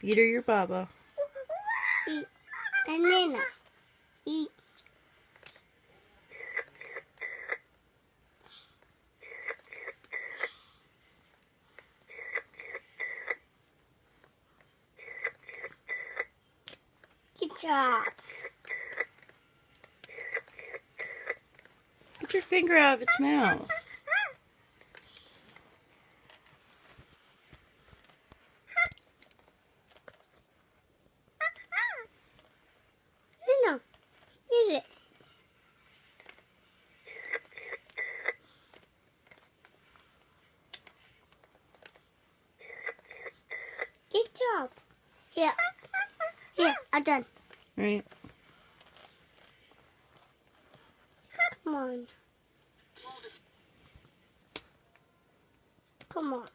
Eat her your baba. Eat. And Nina. Eat. Good job. Get your finger out of its mouth. Nina, eat it. Good job. Here. Here, I'm done. Right. Come on. Come on.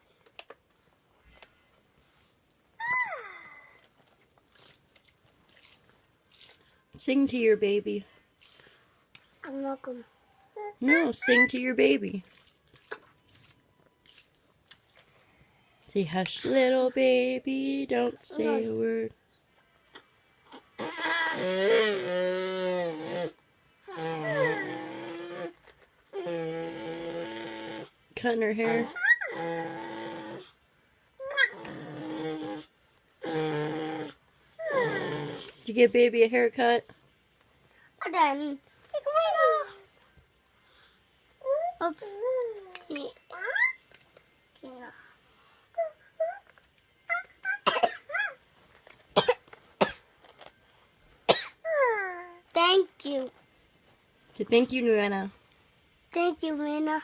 Sing to your baby. I'm not going. No, sing to your baby. Say, hush, little baby, don't say a word. Cutting her hair. Did you give baby a haircut? I'm done. Oops. Me. Thank you. Thank you, Nuena. Thank you, Lena.